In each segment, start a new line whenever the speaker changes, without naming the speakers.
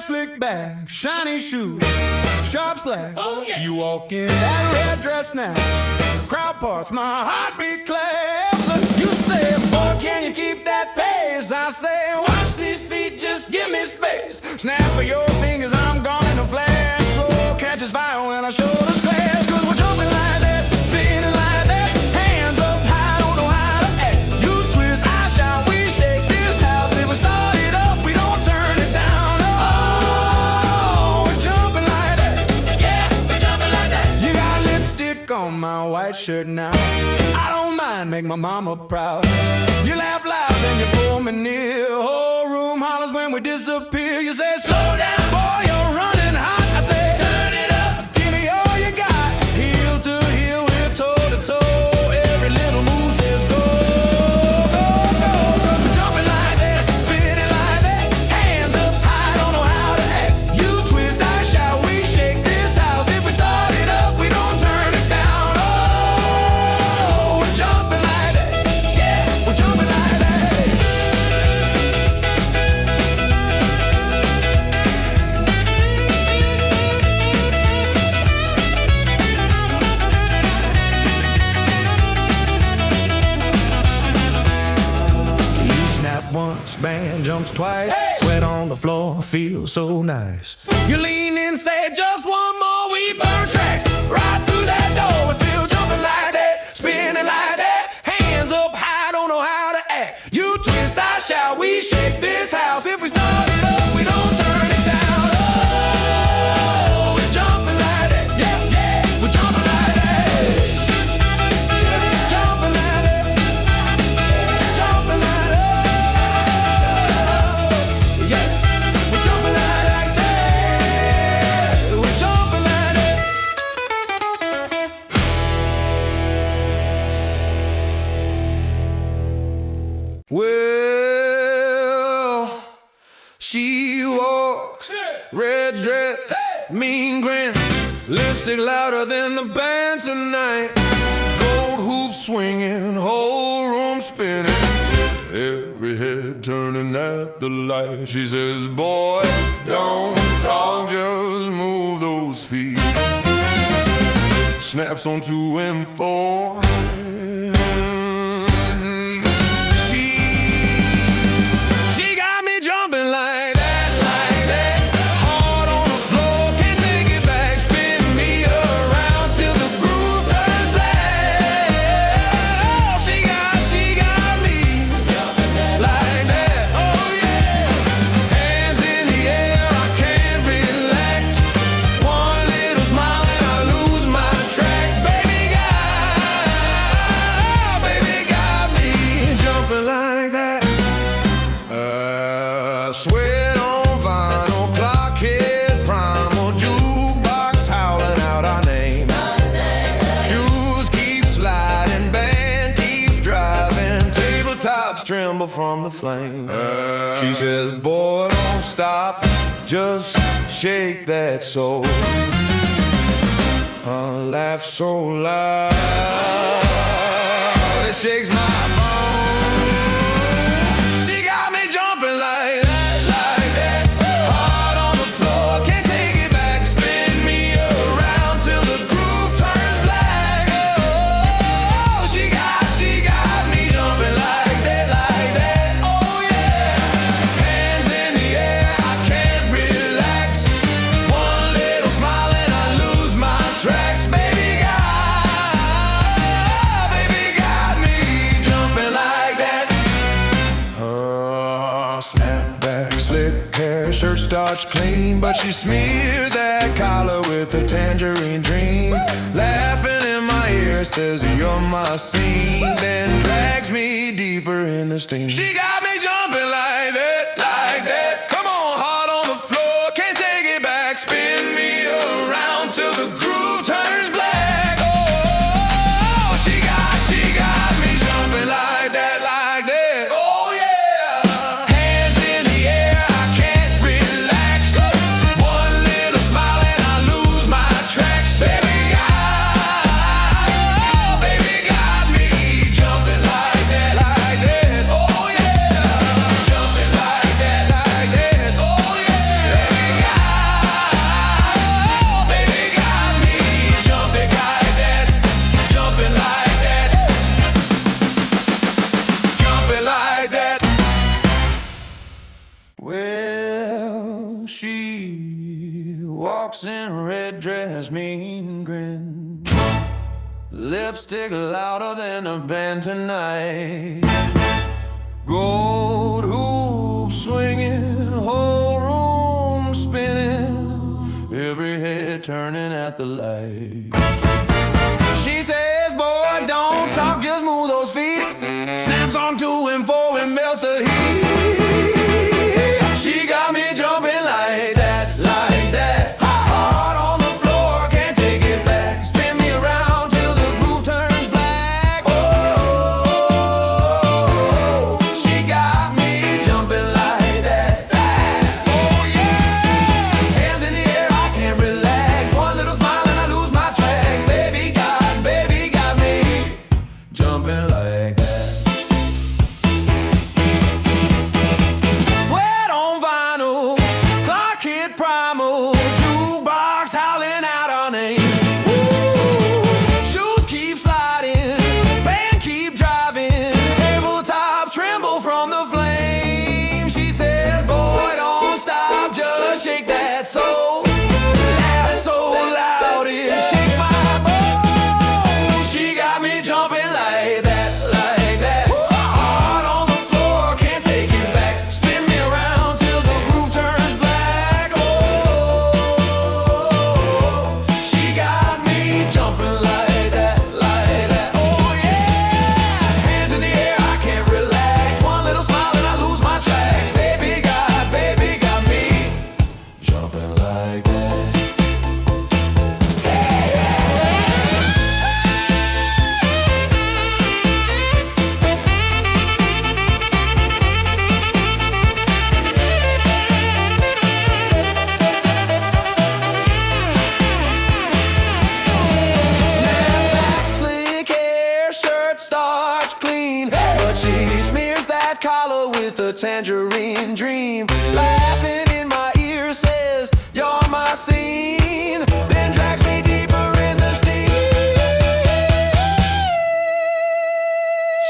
slick back, shiny shoes, sharp slack.
Oh, yeah.
You walk in that red dress now, crowd parts, my heartbeat claps. You say, boy, can you keep that pace? I say, watch these feet, just give me space. Snap of your fingers, I'm gone in a flash. Floor catches fire when our shoulders clash. Cause we're jumping like that, spinning like that, hands up high, don't know how to act. You twist, I shout, we shake this house. If we start it up, we don't turn it down. Oh, we're jumping like that.
Yeah, we're jumping like that.
You got lipstick on my white shirt now. I don't mind, make my mama proud. You laugh loud, then you pull me near. Whole room hollers when we disappear. You say, slow down, boy, you're running hot. I say,
Turn it up.
give me all you got. Heel to heel, we're toe to toe. Every little move says go, go, go. Cause we're jumping like that, spinning like that, hands up high, don't know how to act. You twist, I shout, we shake this house. If we start it up, we don't turn it down. Oh, we're jumping like that. Yeah, we're jumping like that. You snap once, band jumps twice. Sweat on the floor, feels so nice. You lean in, say just one more, we burn tracks. Right through that door, we're still jumping like that, spinning like that. Hands up high, don't know how to act. You twist, I shout, we shake this house. If we start it up, we don't turn it down. Oh, we're jumping like that, yeah, yeah, we're jumping like that. Jumping like that, jumping like that. Yeah, we're jumping like that. We're jumping like that. Well, she walks, red dress, mean grin, lipstick louder than the band tonight. Gold hoops swinging, whole room spinning, every head turning at the light. She says, boy, don't talk, just move those feet. Snaps on 2 and 4. She got me jumping like that, hard on the floor, can't take it back. Spin me around till the groove turns black. She got me like that, oh yeah. Hands in the air, I can't relax. One little smile and I lose my tracks. Baby got me jumping like that. Sweat on vinyl, clock hit primal, jukebox howling out our name. Shoes keep sliding, band keep driving, tabletops tremble from the flame. She says, boy, don't stop, just shake that soul. Laugh so loud, it shakes my bones. She got me jumping like that, hard on the floor, can't take it back. Spin me around till the groove turns black. Oh, she got me jumping like that, oh yeah. Hands in the air, I can't relax. One little smile and I lose my tracks. Baby got me jumping like that. Snapback, slick hair, shirt starched clean, but she smears that collar with her tangerine dream. Laughing in my ear, says you're my scene, then drags me deeper in the steam. She got me jumping like that. Come on, hard on the floor, can't take it back. Spin me around till the groove turns black. Oh, she got me jumping like that. Oh yeah. Hands in the air, I can't relax. One little smile and I lose my tracks. Baby got me jumping like that. Oh yeah. Well, she walks in a red dress, mean grin, lipstick louder than a band tonight. Gold hoop swinging, whole room spinning, every head turning at the light. She says, boy, don't talk, just move those feet. Snaps on 2 and 4 and melts the heat. She got me jumping like that, like that. Hard on the floor, can't take it back. Spin me around till the groove turns black. Oh, she got me jumping like that. Oh yeah, hands in the air, I can't relax. One little smile and I lose my tracks. Baby got me jumping like that. Sweat on vinyl, clock hit primal, jukebox howling out our name. Ooh, shoes keep sliding, band keep driving, tabletops tremble from the flame. She says, boy, don't stop, just shake that soul. Laugh so loud it shakes my bones. She got me jumping like that, like that. Hard on the floor, can't take it back. Spin me around till the groove turns black. Oh, she got me jumping like that, like that. Oh yeah, hands in the air, I can't relax. One little smile and I lose my tracks. Baby got me jumping like that. Snapback, slick hair, shirt starch clean, but she smears that collar with a tangerine dream. Laughing in my ear says, you're my scene, then drags me deeper in the steam.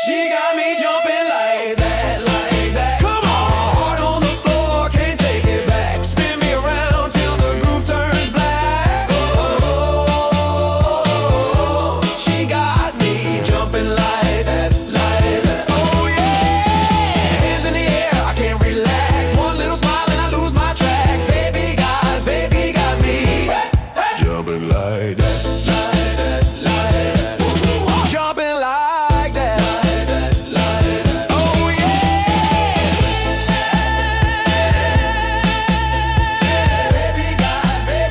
She got me jumping like that, like that. Come on, hard on the floor, can't take it back. Spin me around till the groove turns black. Oh, she got me jumping like that, like that. Oh yeah, hands in the air, I can't relax. One little smile and I lose my tracks. Baby got me jumping like that, like that, like that. Jumping like that, like that, like that. Oh yeah, baby got me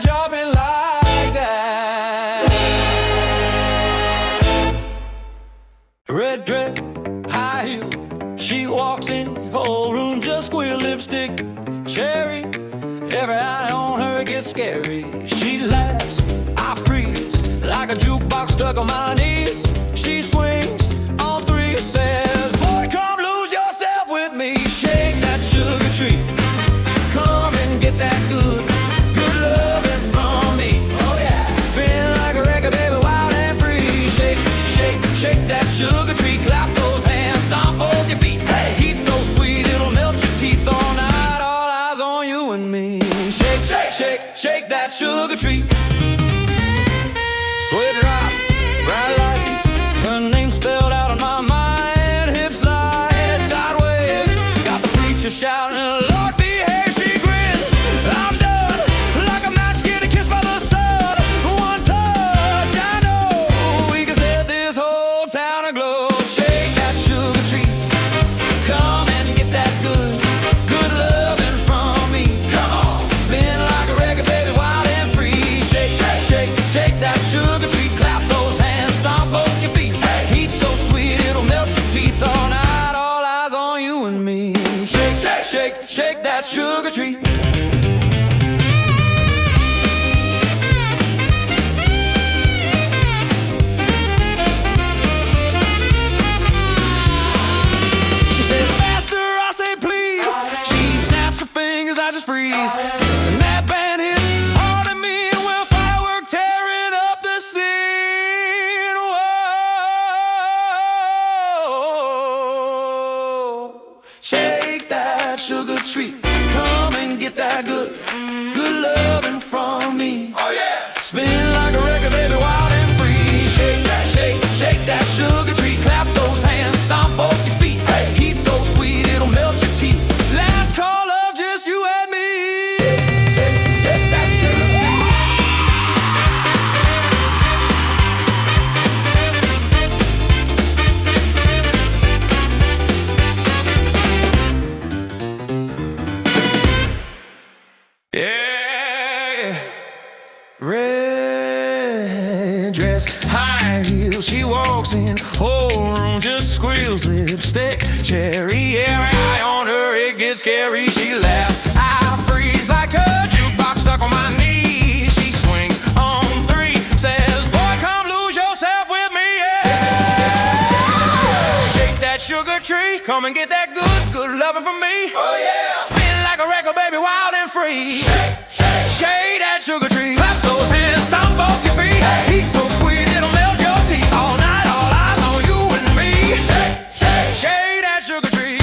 jumping like that. Red dress, high heel, she walks in, whole room just squeal, lipstick, cherry. Every eye on her gets scary. She laughs, I freeze, like a jukebox stuck on my knees. She swings on 3, says, boy, come lose yourself with me. Shake that sugar tree, come and get that good loving from me. Oh yeah, spin like a record, baby, wild and free. Shake, shake, shake that sugar tree. Clap those hands, stomp both your feet. Hey, heat's so sweet, it'll melt your teeth all night. All eyes on you and me. Shake, shake, shake, shake that sugar tree. Sweat drop, bright lights, her name spelled out on my mind. Hips slide sideways, got the preacher shouting, Lord behave, she grins. I'm done, like a match getting kissed by the sun. One touch, I know, we can set this whole town aglow. Shake that sugar tree, come and get that good loving from me. Come on, spin like a record, baby, wild and free. Shake, shake, shake, shake that sugar tree. Clap those hands, stomp both your feet. Heat's so sweet, it'll melt your teeth all night. All eyes on you and me. Shake, shake, shake, shake that sugar tree. She says faster, I say please. She snaps her fingers, I just freeze. And that band hits hard at me, and well, firework tearing up the scene. Whoa, shake that.
tree. Come and get that good loving from me. Oh yeah! Spin like a record, baby, wild and free. Shake that, shake that sugar tree. Clap those hands, stomp both your feet. Hey. Heat so sweet, it'll melt your teeth. Last call of just you and me. Shake that sugar. Yeah, red dress, high heels, she walks in, whole room just squeals. Lipstick, cherry, every eye on her, it gets scary. She laughs, I freeze like a jukebox stuck on my knee. She swings on three, says, boy, come lose yourself with me, yeah. Shake that sugar tree, come and get that good loving from me. Oh yeah. Spin like a record, baby, wild and free. Shake that sugar tree. Clap those hands, stomp both your feet. Heat so sweet, it'll melt your teeth. All night, all eyes on you and me. Shake that sugar tree.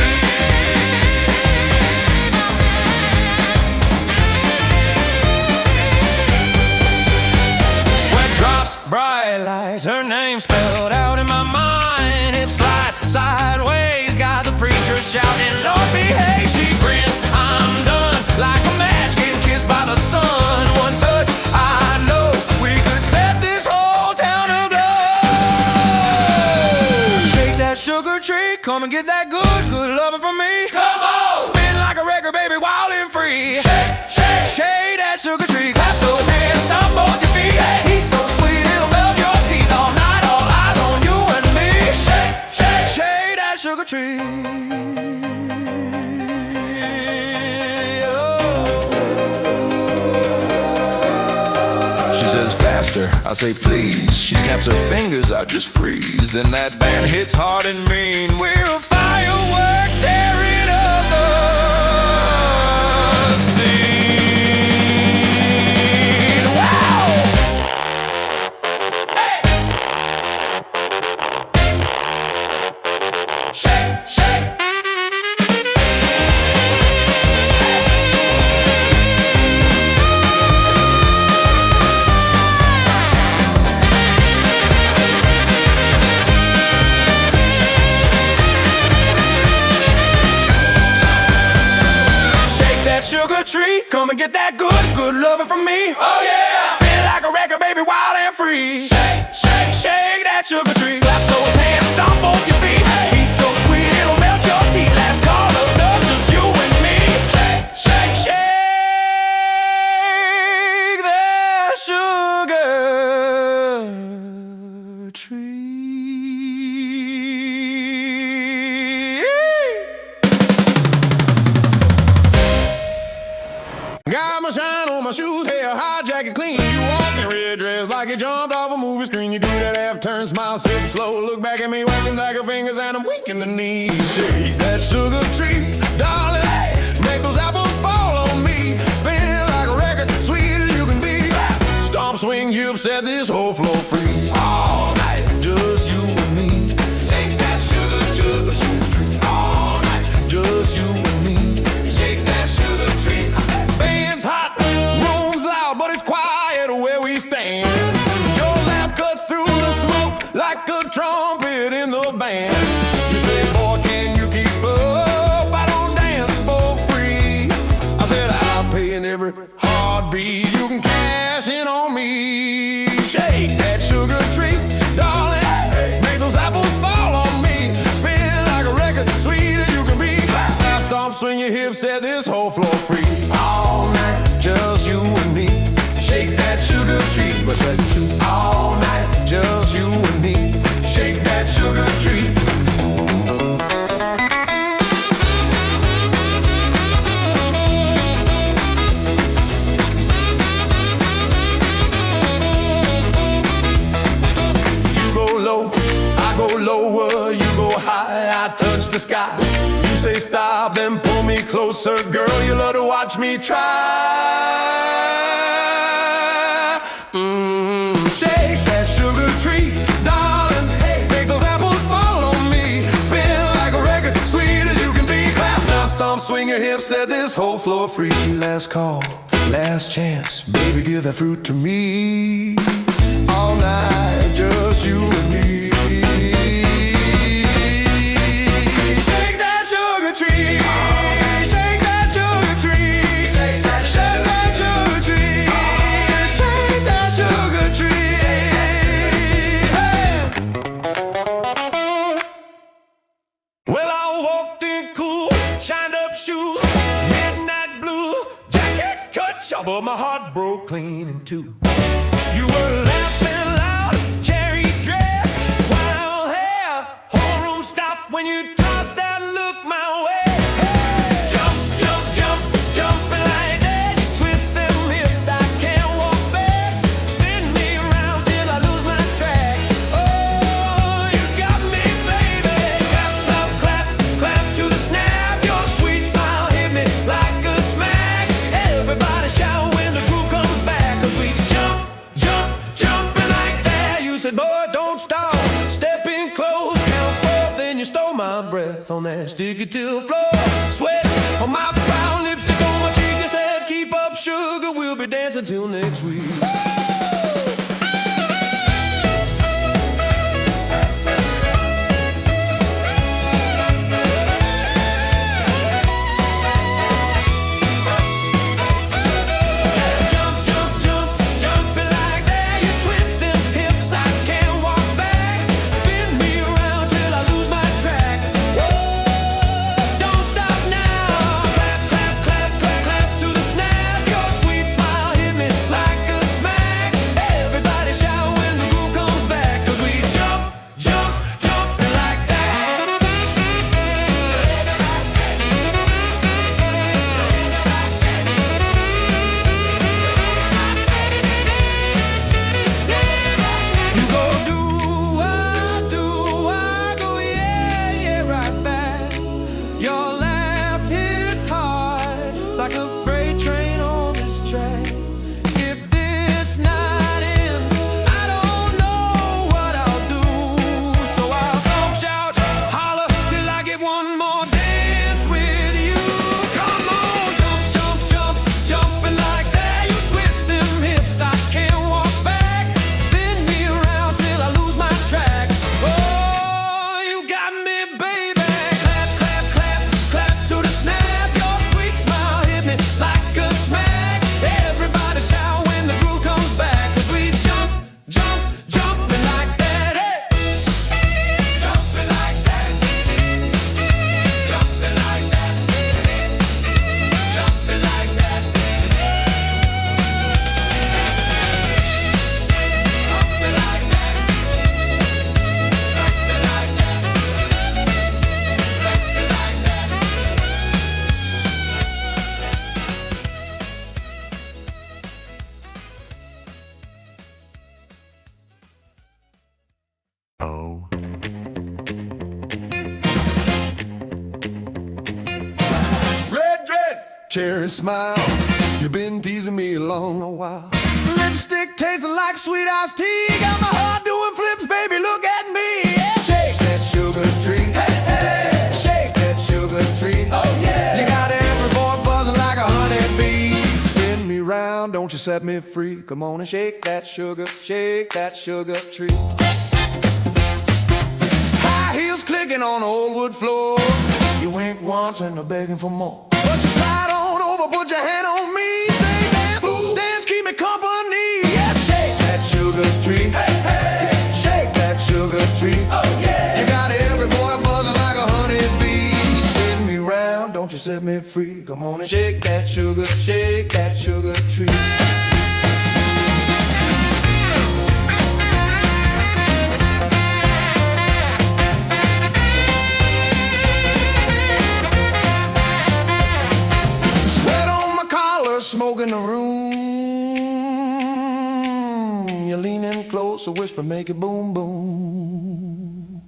Sweat drops, bright lights, her name spelled out in my mind. Hips slide sideways, got the preacher shouting, Lord behave. She grins, I'm done, like a match getting kissed by the sun. One touch, I know we could set this whole town aglow. Shake that sugar tree, come and get that good loving from me. Come on! Spin like a record, baby, wild and free. Shake that sugar tree, clap those hands, stomp both your feet. Heat so sweet, it'll melt your teeth. All night, all eyes on you and me. Shake that sugar tree. She says faster, I say please. She snaps her fingers, I just freeze. Then that band hits hard and mean. We're a firework tearing up the scene. Wow! Hey! Shake. Sugar tree, come and get that good loving from me. Oh yeah! Spin like a record, baby, wild and free. Shake that sugar tree. Clap those hands, stomp both your feet. Heat so sweet, it'll melt your teeth. Last call of love, just you and me. Shake that sugar tree. Got my shine on my shoes, hair high, jacket clean. You walk in red dress like you jumped off a movie screen. You do that half turn, smile, sip slow. Look back at me, working like her fingers, and I'm weak in the knees. Shake that sugar tree, darling. Make those apples fall on me. Spin like a record, sweet as you can be. Stomp, swing, you upset this whole floor free. All night, just you and me. Shake that sugar tree. All night, just you and me. Shake that sugar tree. Band's hot, room's loud, but it's quiet where we stand. Your laugh cuts through the smoke like a trumpet in the band. You say, boy, can you keep up? I don't dance for free. I said, I'll pay in every heartbeat. You can cash in on me. Shake that sugar tree, darling. Make those apples fall on me. Spin like a record, sweet as you can be. Clap, stomp, swing your hips, set this whole floor free. All night, just you and me. Shake that sugar tree, what's that true? All night, just you and me. Shake that sugar tree. You go low, I go lower. You go high, I touch the sky. You say stop, then pull me closer. Girl, you love to watch me try. Shake that sugar tree, darling. Make those apples fall on me. Spin like a record, sweet as you can be. Clap, stop, stomp.
arm, swing your hips, set this whole floor free. Last call, last chance, baby, give that fruit to me. All night, just you and me. Shake that sugar tree. Shake that sugar tree. Shake that sugar tree. Shake that sugar tree. Hey.
Well, I walked in cool, shined up shoes, midnight blue, jacket cut short, but my heart broke clean in two. You were laughing loud, cherry dress, wild hair, whole room stopped when you tossed that look my way. Hey! Jump, jump, jump, jumping like that, you twist them hips, I can't walk back, spin me around till I lose my track. Oh, you got me, baby. Clap, clap, clap, clap to the snap, your sweet smile hit me like a smack. Everybody shout when the groove comes back, 'cause we jump, jump, jumping like that. You said, boy, don't stop, step in close, count four, then you stole my breath on that sticky till floor. Sweat on my brown lipstick on my cheek, you said, keep up, sugar, we'll be dancing till next week. Jump, jump, jump, jumping like that. You twist them hips, I can't walk back. Spin me around till I lose my track. Whoa, don't stop now. Clap, clap, clap, clap, clap to the snap. Your sweet smile hit me like a smack. Everybody shout when the groove comes back, 'cause we jump, jump, jumping like that. You go do, I go yeah, yeah, right back. Your laugh hits hard like a freight train on this track. If this night ends, I don't know what I'll do. So I'll stomp, shout, holler till I get one more dance with you. Come on, jump, jump, jump, jumping like that. You twist them hips, I can't walk back. Spin me around till I lose my track. Oh, you got me, baby. Clap, clap, clap, clap to the snap. Your sweet smile hit me like a smack. Everybody shout when the groove comes back, 'cause we jump, jump, jumping like that. Hey! Jumping like that. Jumping like that. Jumping like that. Jumping like that. Jumping like that. Jumping like that.
Oh. Red dress, cherry smile. You've been teasing me along a while. Lipstick tasting like sweet iced tea. Got my heart doing flips, baby, look at me. Yeah. Shake that sugar tree. Hey, hey. Shake that sugar tree. Oh, yeah. You got every boy buzzing like a honeybee. Spin me round, don't you set me free. Come on and shake that sugar tree. High heels clicking on the old wood floor. You wink once and they're begging for more. But you slide on over, put your hand on me. Say dance, dance, keep me company. Yeah, shake that sugar tree. Hey, hey. Shake that sugar tree. Oh, yeah. You got every boy buzzing like a honeybee. Spin me round, don't you set me free. Come on and shake that sugar tree. Smoke in the room. You're leaning close, a whisper make it boom boom.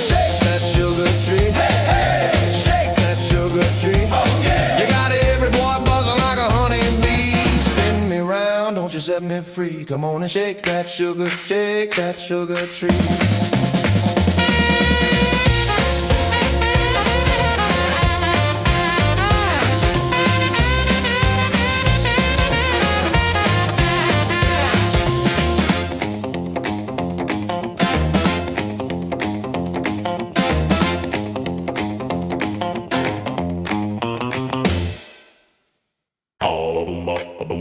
Shake that sugar tree. Hey, hey. Shake that sugar tree. Oh, yeah. You got every boy buzzing like a honeybee. Spin me round, don't you set me free. Come on and shake that sugar tree.
Red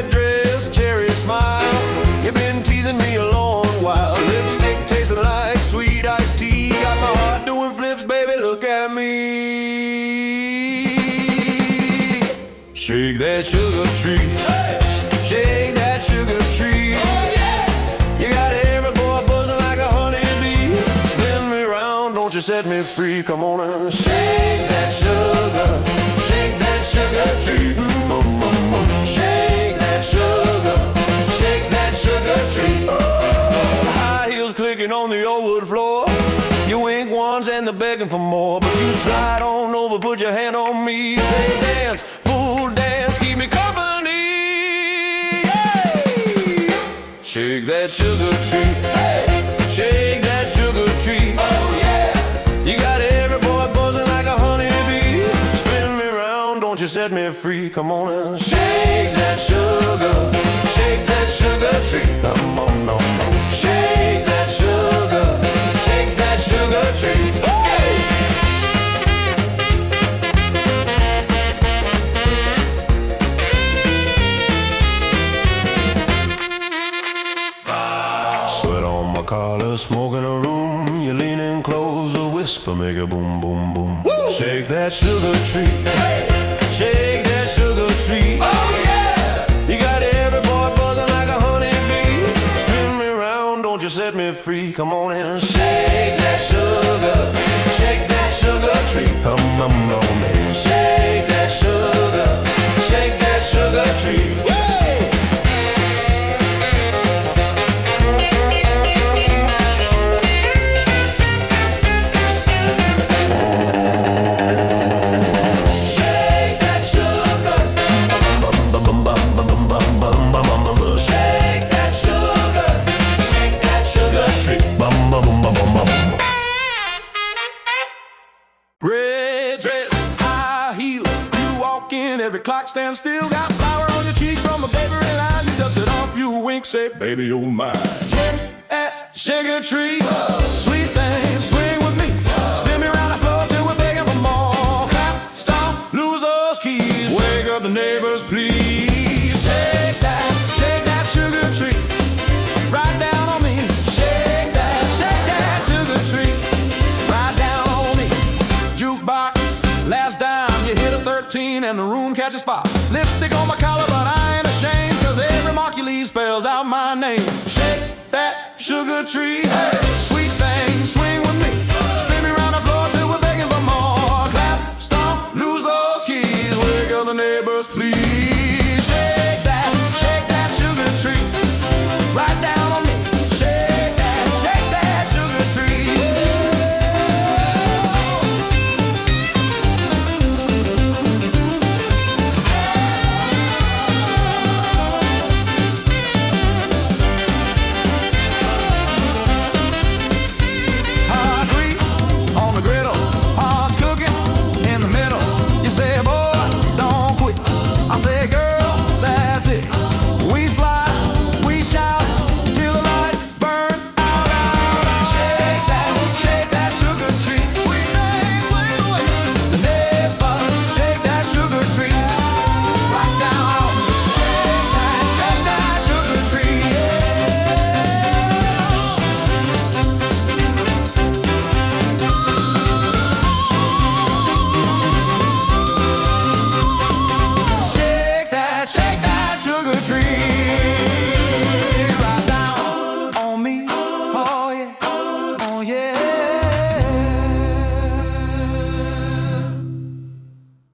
dress, cherry smile. You've been teasing me a long while. Lipstick tasting like sweet iced tea. Got my heart doing flips, baby, look at me. Shake that sugar tree. Shake that sugar tree. You got every boy buzzing like a honeybee. Spin me round, don't you set me free. Come on and shake that sugar. Shake that sugar tree. Shake that sugar. Shake that sugar tree. High heels clicking on the old wood floor. You wink ones and they're begging for more. But you slide on over, put your hand on me. Say dance, fool dance, keep me company. Shake that sugar tree, hey. Shake that sugar tree, oh yeah. You got every boy buzzing like a honeybee. Spin me round, don't you set me free. Come on and shake that sugar. Shake that sugar tree. Come on, no, no. Shake that sugar. Shake that sugar tree, hey. Sweat on my collar, smoke in a room. You lean in close, a whisper, make a boom, boom, boom. Woo! Shake that sugar tree, hey. Shake that sugar tree, oh yeah. You got every boy buzzing like a honeybee. Spin me round, don't you set me free. Come on and shake that sugar. Shake that sugar tree. Come on, man. Shake that sugar. Shake that sugar tree. Red dress, high heel, you walk in, every clock stands still. Got flower on your cheek from a bakery line. You dust it off, you wink, say, baby, you're mine. Shake that sugar tree, sweet thing, swing with me. Spin me around the floor till we're begging for more. Clap, stomp, lose those keys. Wake up the neighbors, please. Shake that sugar tree. Right down on me. Shake that sugar tree. Right down on me. Jukebox, last dime, you hit a 13 and the room catches fire. Lipstick on my collar, but I ain't ashamed, cause every mark you leave spells out my name. Shake that sugar tree, hey. Sweet thing, swing with me. Spin me round the floor till we're begging for more. Clap, stomp, lose those keys. Wake up the neighbors, please. Shake that sugar tree. Right down on me. Shake that sugar tree. Hot grease on the griddle, heart's cooking in the middle. You say, boy, don't quit. I say, girl, that's it. We slide, we shout till the lights burn out, out, out. Shake that sugar tree. Sweet thing, swing away. The neighbors, shake that sugar tree. Right down, shake that sugar tree. Shake that sugar tree. Right down on me. Oh yeah, oh yeah.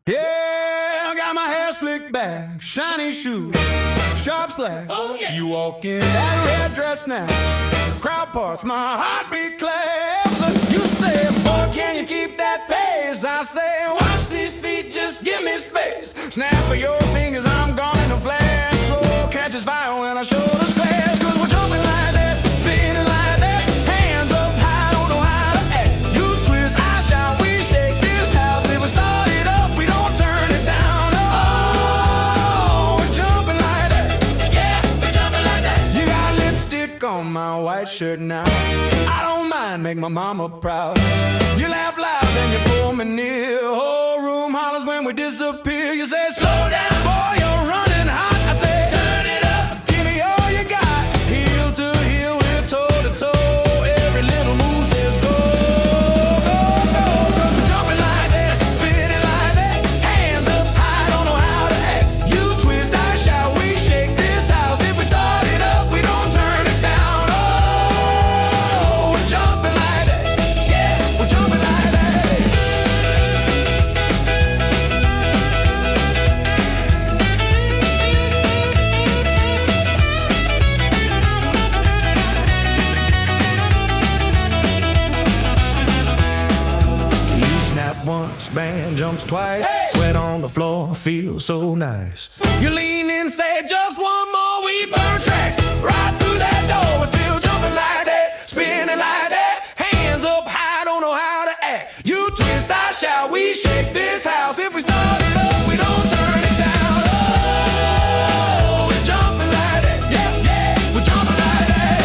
Yeah, I got my hair slicked back, shiny shoes, sharp slacks. Oh yeah. You walk in that red dress now, crowd parts, my heartbeat claps. You say, boy, can you keep that pace? I say, watch these feet, just give me space. Snap of your fingers, I'm gone in a flash. Floor catches fire when our shoulders clash. Cause we're jumping like that, spinning like that. Hands up high, don't know how to act. You twist, I shout, we shake this house. If we start it up, we don't turn it down. Oh, we're jumping like that.
Yeah, we're jumping like that.
You got lipstick on my white
white shirt now. I don't mind, make my mama proud. You laugh loud, then you pull me near. Whole room hollers when we disappear. You say, slow down, boy, you're running hot. I say, turn it up, give me all you got. Heel to heel, we're toe to toe. Every little move says go, go, go. 'Cause we're jumping like that, spinning like that. Hands up high, don't know how to act. You twist, I shout, we shake this house. If we start it up, we don't turn it down. Oh, we're jumping like that. Yeah, we're jumping like that. You snap once, band jumps twice. Sweat on the floor, feels so nice. You lean in, say just one more, we burn tracks. Right through that door, we're still jumping like that, spinning like that. Hands up high, don't know how to act. You twist, I shout, we shake this house. If we start it up, we don't turn it down. Oh, we're jumping like that. Yeah, yeah, we're jumping like that.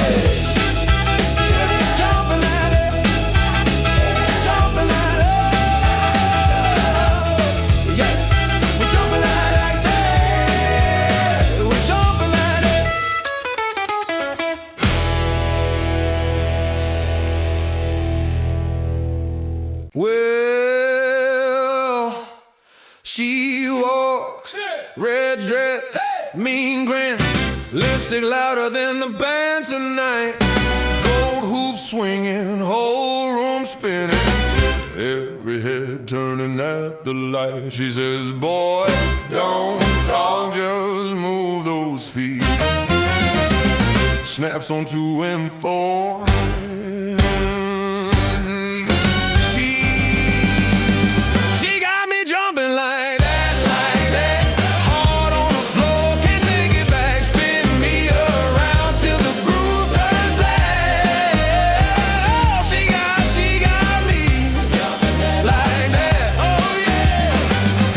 Jumping like that. Jumping like that. Yeah, we're jumping like that. We're jumping like that. Well, she walks, red dress, mean grin, lipstick louder than the band tonight. Gold hoop swinging, whole room spinning, every head turning at the light. She says, boy, don't talk, just move those feet. Snaps on 2 and 4. She got me jumping like that, like that. Hard on the floor, can't take it back. Spin me around till the groove turns black. She got me jumping like that. Oh yeah.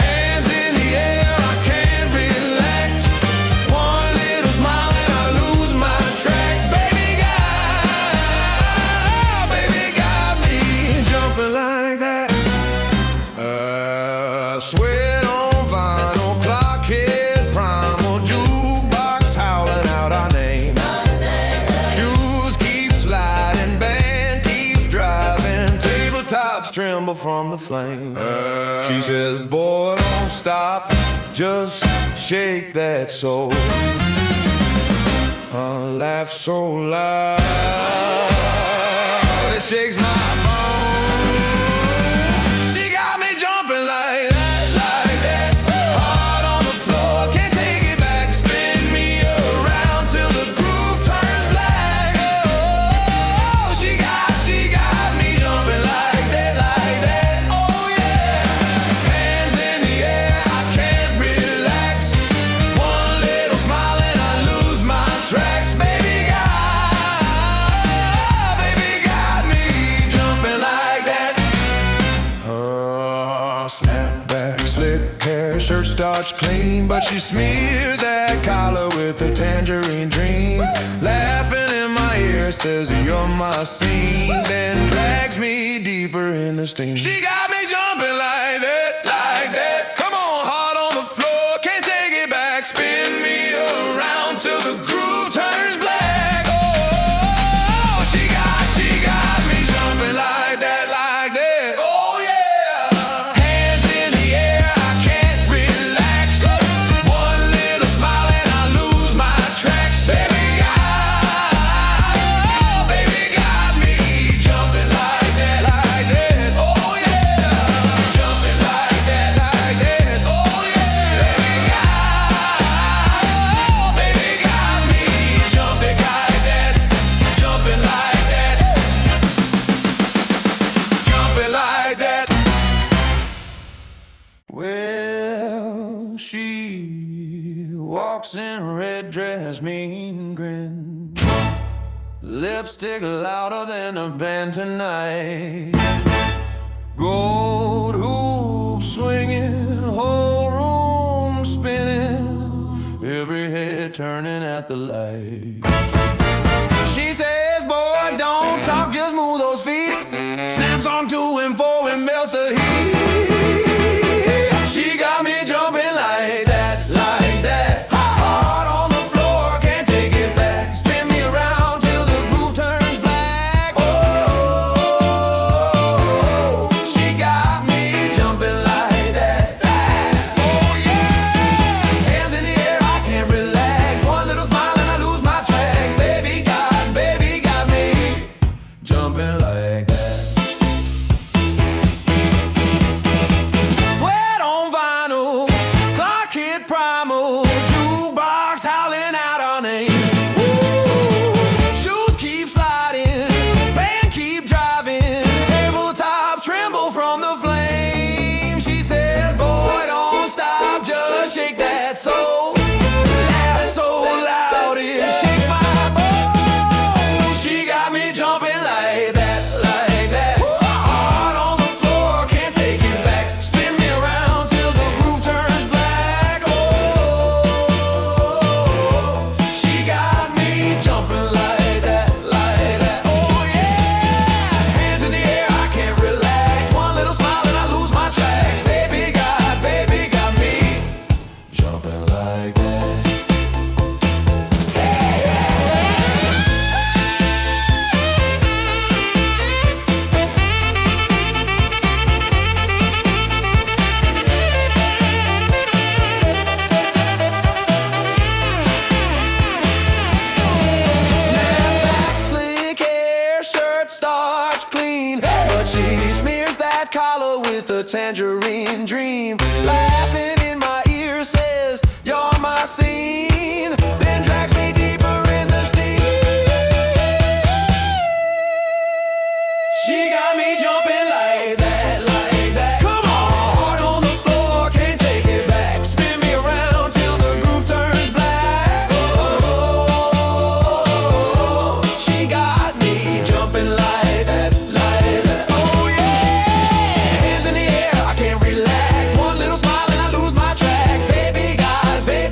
Hands in the air, I can't relax. One little smile and I lose my tracks. Baby got me jumping like that. Sweat on vinyl, clock hit primal, jukebox howling out our name. Shoes keep sliding, band keep driving, tabletops tremble from the flame. She says, boy, don't stop, just shake that soul. Laugh so loud, it shakes my bones. She got me jumping like that, like that. Hard on the floor, can't take it back. Spin me around till the groove turns black. Oh, she got me jumping like that, like that. Oh yeah. Hands in the air, I can't relax. One little smile and I lose my tracks. Baby got me jumping like that. Snapback, slick hair, shirt starch clean, but she smears that collar with a tangerine dream. Laughing in my ear, says you're my scene, then drags me deeper in the steam. She got me jumping like that, like that. Come on, hard on the floor, can't take it back. Spin me around till the groove turns black. Oh, she got me jumping like that, like that. Oh yeah. Hands in the air, I can't relax. One little smile and I lose my tracks. Baby got me jumping like that, like that. Oh yeah. Jumping like that, like that. Oh yeah. Baby got me jumping like that, jumping like that, jumping like that. Well, she walks in red dress, mean grin, lipstick louder than a band tonight. Gold hoop swinging, whole room spinning, every head turning at the light. She says, boy,
walk, just move those feet. Snaps on 2 and 4 and melts the heat. She got me jumping like that, like that. Hard on the floor, can't take it back. Spin me around till the groove turns black. Oh, she got me jumping like that. Oh yeah, hands in the air, I can't relax. One little smile and I lose my tracks. Baby got me jumping like that. Sweat on vinyl, clock hit primal, jukebox howling out our name. Ooh, shoes keep sliding, band keep driving, tabletops tremble from the flame. She says, boy, don't stop, just shake that soul. Laugh so loud it shakes my bones. She got me jumping like that, like that. Hard on the floor, can't take it back. Spin me around till the groove turns black. Oh, she got me jumping like that, like that. Oh yeah, hands in the air, I can't relax. One little smile and I lose my tracks. Baby got me jumping like that. Snapback, slick hair, shirt starch clean, but she smears that collar with a tangerine dream. Laughing in my ear says, you're my scene, then drags me deeper in the steam. She got me jumping like that, like that. Come on, hard on the floor, can't take it back. Spin me around till the groove turns black. Oh, she got me jumping like that, like that. Oh yeah, hands in the air, I can't relax. One little smile and I lose my tracks. Baby got me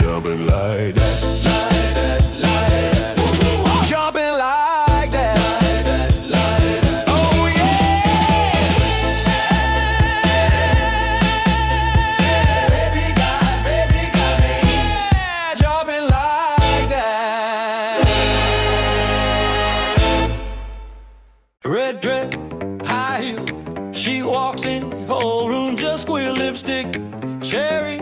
jumping like that, like that, like that. Jumping like that, like that, like that. Oh yeah, baby got me jumping like that. Red dress, high heel, she walks in, whole room just squeal lipstick, cherry.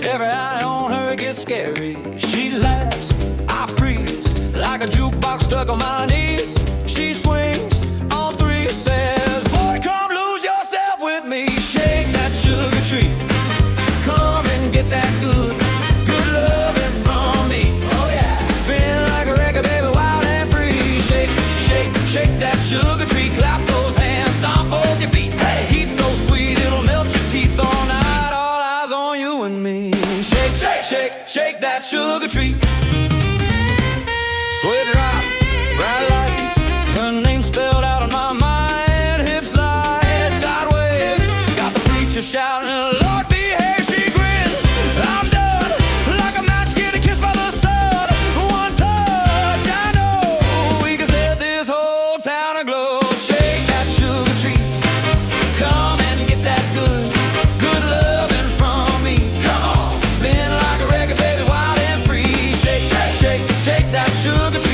Every eye on her gets scary. She laughs, I freeze, like a jukebox stuck on my knees. She swings on 3, says, boy, come lose yourself with me. Shake that sugar tree, come and get that good, good loving from me. Oh yeah, spin like a record, baby, wild and free. Shake, shake, shake that sugar tree. Clap those hands, stomp both your feet. Hey, heat's so sweet, it'll melt your teeth all night. All eyes on you and me. Shake, shake, shake, shake that sugar tree. Sweat drop, bright lights, her name spelled out on my mind. Hips slide sideways, got the preacher shouting, Lord behave, she grins. I'm done, like a match getting kissed by the sun. One touch, I know we can set this whole town aglow. Shake that sugar tree, come and get that good, good loving from me. Come on, spin like a record, baby, wild and free. Shake, shake, shake that sugar tree.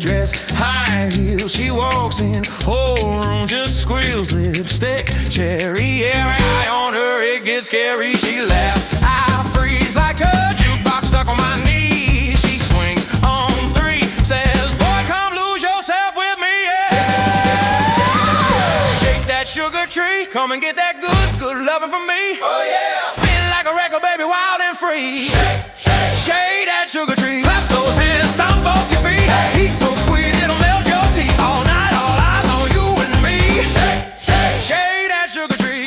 dress, high heels, she walks in, whole room just squeals. Lipstick, cherry, every eye on her, it gets scary. She laughs, I freeze like a jukebox stuck on my knee. She swings on three, says, boy, come lose yourself with me, yeah. Shake that sugar tree, come and get that good loving from me. Oh yeah. Spin like a record, baby, wild and free. Shake that sugar tree, clap those hands, stomp both your feet. Heat so sweet it'll melt your teeth. All night, all eyes on you and me. Shake that sugar tree.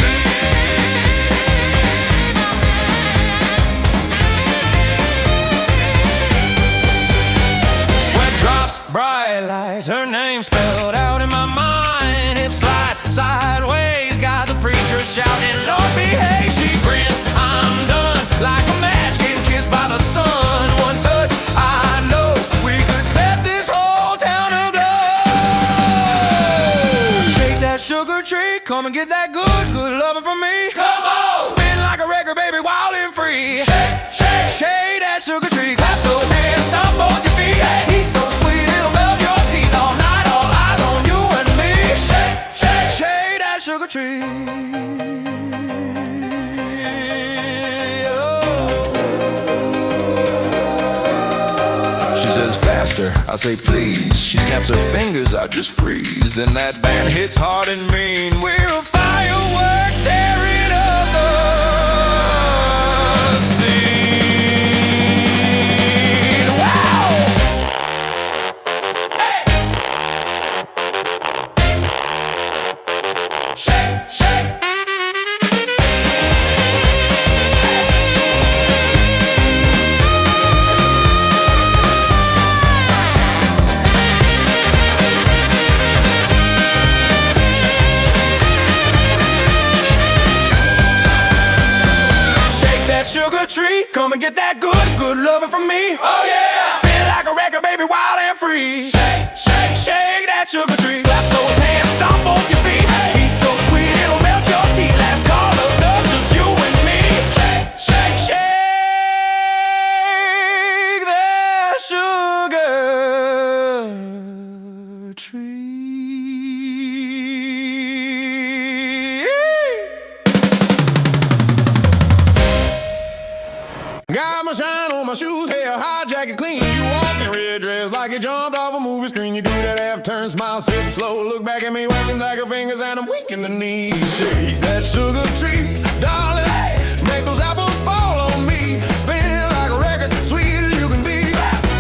Sweat drops, bright lights, her name spelled out in my mind. Hips slide sideways, got the preacher shouting, Lord behave. She grins, I'm done, like a match getting kissed by the sun. One touch, I know we could set this whole town aglow. Shake that sugar tree, come and get that good loving from me. Come on! Spin like a record, baby, wild and free. Shake that sugar tree, clap those hands, stomp both your feet. Heat so sweet it'll melt your teeth. All night, all eyes on you and me. Shake that sugar tree. She says faster, I say please. She snaps her fingers, I just freeze. Then that band hits hard and mean. We're a firework tearing up the scene. Wow! Hey! Shake. Sugar tree, come and get that good loving from me. Oh yeah! Spin like a record, baby, wild and free. Shake that sugar tree. Clap those hands, stomp both your feet. Heat so sweet it'll melt your teeth. Last call of love, just you and me. Shake that sugar tree.
Got my shine on my shoes, hair high, jacket clean. You walk in red dress like you jumped off a movie screen. You do that half turn, smile, sip slow, look back at me, wagging like her fingers, and I'm weak in the knees. Shake that sugar tree, darling. Make those apples fall on me. Spin like a record, sweet as you can be.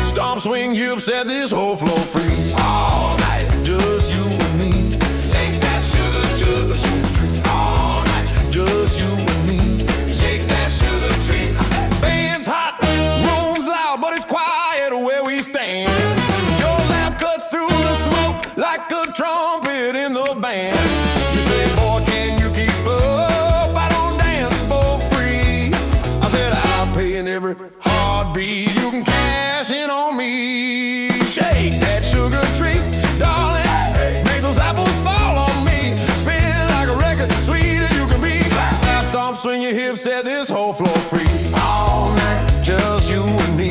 Stomp, swing, you've set this whole floor free. All night, just you and me. Shake that sugar tree. All night, just you and me. Shake that sugar tree. Band's hot, room's loud, but it's quiet where we stand. Your laugh cuts through the smoke like a trumpet in the band. You say, boy, can you keep up? I don't dance for free. I said, I'll pay in every heartbeat. You can cash in on me. Shake that sugar tree, darling. Make those apples fall on me. Spin like a record, sweet as you can be. Clap, stomp, swing your hips, set this whole floor free. All night, just you and me.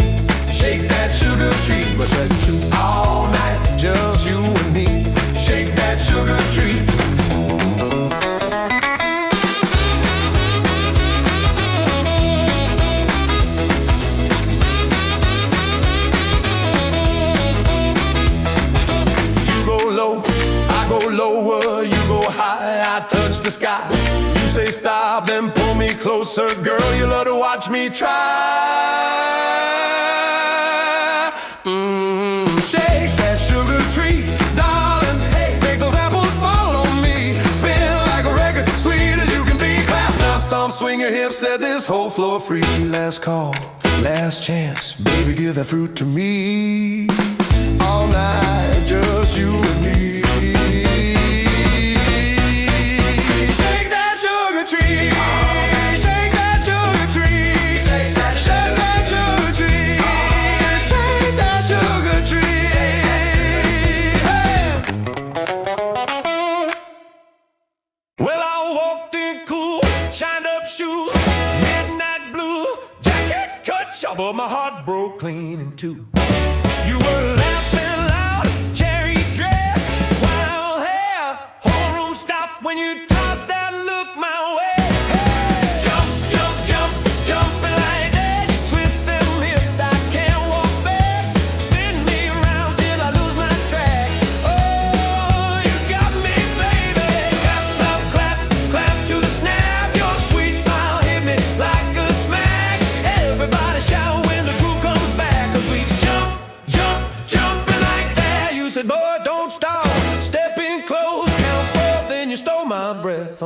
Shake that sugar tree, but that tree. All night, just you and me. Shake that sugar tree. You go low, I go lower. You go high, I touch the sky. You say stop, then pull me closer. Girl, you love to watch me try. Shake that sugar tree, darling. Make those apples fall on me. Spin like a record, sweet as you can be. Clap, stomp, stomp, swing your hips, set this whole floor free. Last call, last chance, baby, give that fruit to me. All night, just you and me. Shake that sugar tree. Shake that sugar tree. Shake that sugar tree. Shake that sugar tree. Hey. Well, I walked in cool, shined up shoes, midnight blue, jacket cut short, but my heart broke clean in two. You were laughing loud,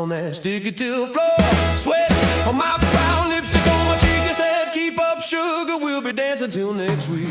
on that sticky till floor. Sweat on my brown, lipstick on my cheek. You said keep up, sugar, we'll be dancing till next week.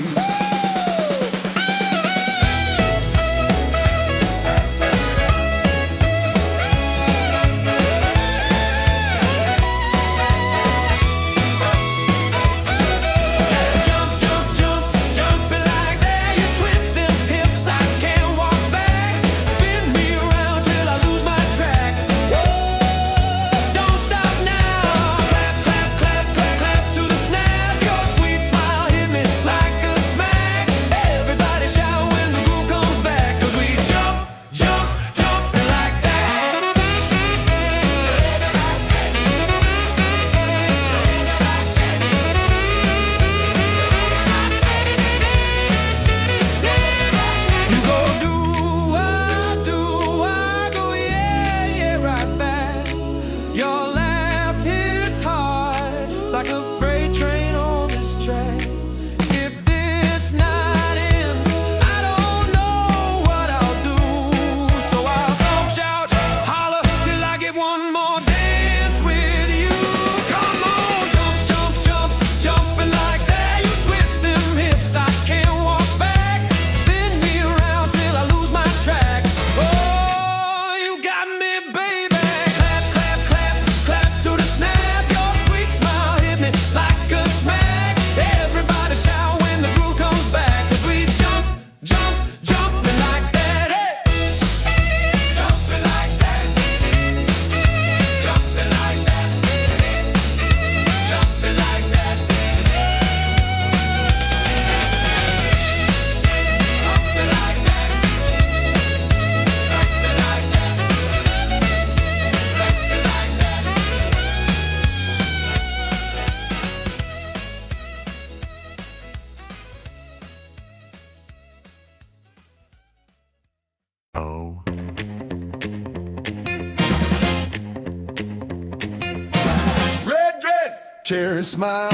Cherry smile,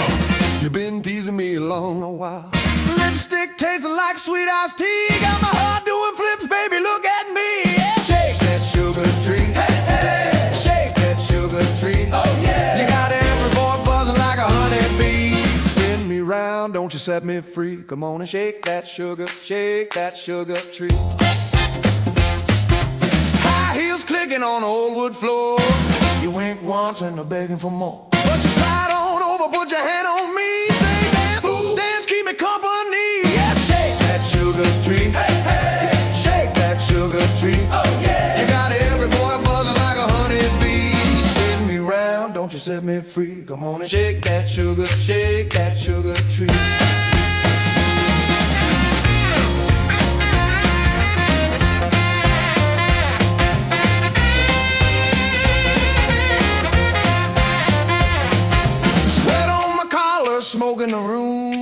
you've been teasing me a long while.
Lipstick tasting like sweet iced tea. Got my heart doing flips, baby, look at me. Yeah.
Shake that sugar tree, hey, hey. Shake that sugar tree, oh yeah. You got every boy buzzing like a honeybee. Spin me round, don't you set me free. Come on and shake that sugar tree. High heels clicking on the old wood floor. You wink once and they're begging for more. But you slide on over, put your hand on me. Say dance, fool, dance, keep me company. Yeah, shake that sugar tree, hey, hey. Shake that sugar tree, oh yeah. You got every boy buzzing like a honeybee. Spin me round, don't you set me free. Come on and shake that sugar tree. Smoke in the room.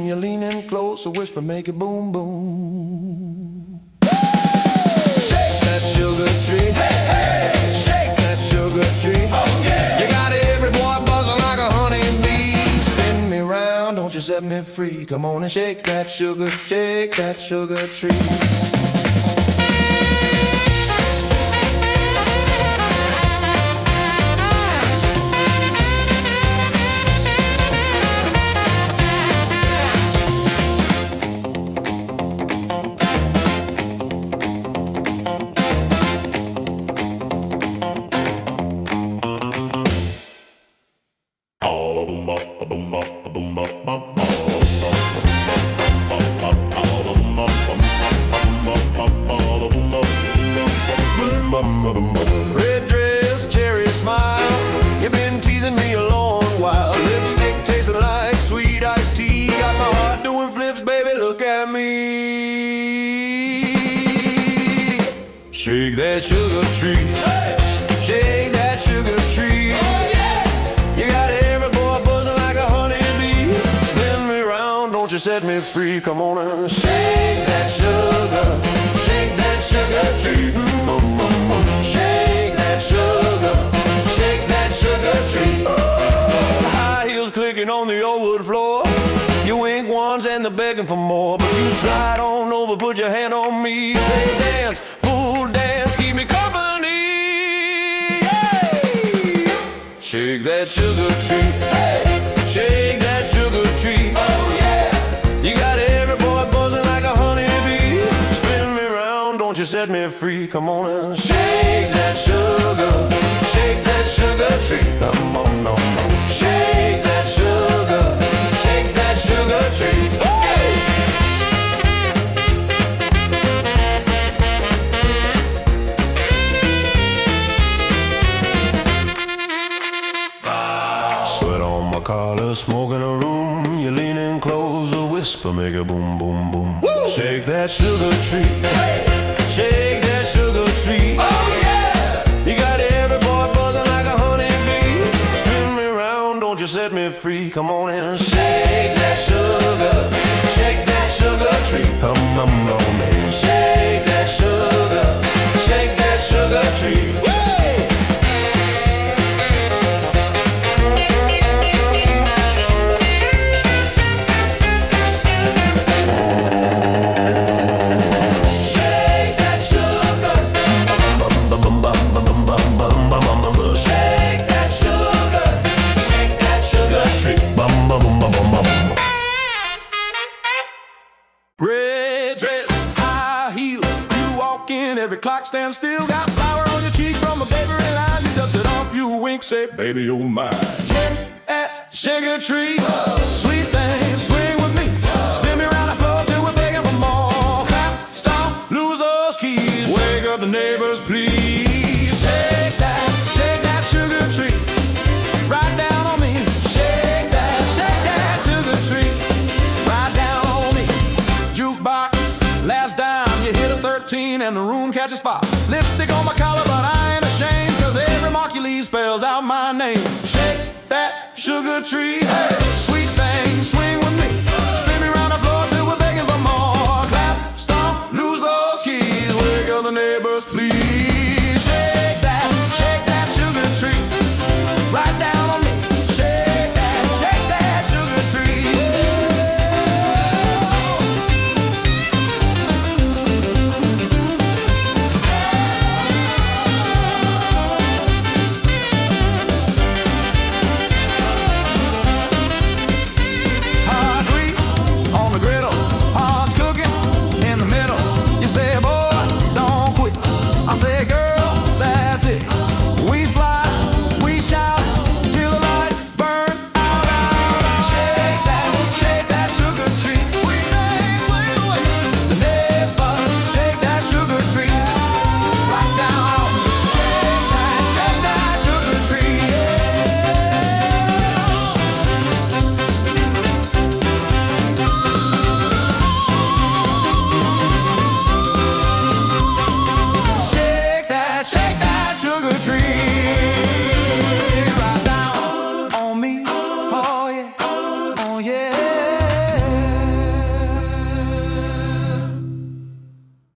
You're leaning close, a whisper, make it boom, boom. Shake that sugar tree, hey, hey. Shake that sugar tree, oh yeah. You got every boy buzzing like a honeybee. Spin me round, don't you set me free. Come on and shake that sugar tree. Red dress, cherry smile. You've been teasing me a long while. Lipstick tasting like sweet iced tea. Got my heart doing flips, baby, look at me. Shake that sugar tree, hey. Shake that sugar tree, oh yeah. You got every boy buzzing like a honeybee. Spin me round, don't you set me free. Come on and shake that sugar tree. Shake that sugar tree. High heels clicking on the old wood floor. You wink once and they're begging for more. But you slide on over, put your hand on me. Say dance, fool, dance, keep me company.
Shake that sugar tree. Hey, shake that sugar tree. Oh yeah. You got every boy buzzing like a honeybee. Spin me round, don't you set me free. Come on and shake that sugar. Shake that sugar tree. Come on, no, no. Shake that sugar. Shake that sugar tree. Hey. Sweat on my collar, smoke in a room. You lean in close, a whisper, make a boom, boom, boom. Woo! Shake that sugar tree. Hey! Shake that sugar tree. Oh yeah! You got every boy buzzing like a honeybee. Spin me round, don't you set me free. Come on and shake that sugar. Shake that sugar tree. Come on and shake that sugar. Shake that sugar tree. Red dress, high heel, you walk in, every clock stands still. Got flower on your cheek from a baby line. You dust it off, you wink, say, baby, you're mine. Shake that sugar tree, sweet thing, swing with me. Spin me around the floor till we're begging for more. Clap, stomp, lose those keys. Wake up the neighbors, please. Shake that sugar tree. Right down on me. Shake that sugar tree. Right down on me. Jukebox, last dime, you hit a 13 and the room catches fire. Lipstick on my collar, but I ain't ashamed, cause every mark you leave spells out my name. Shake that sugar tree. Hey.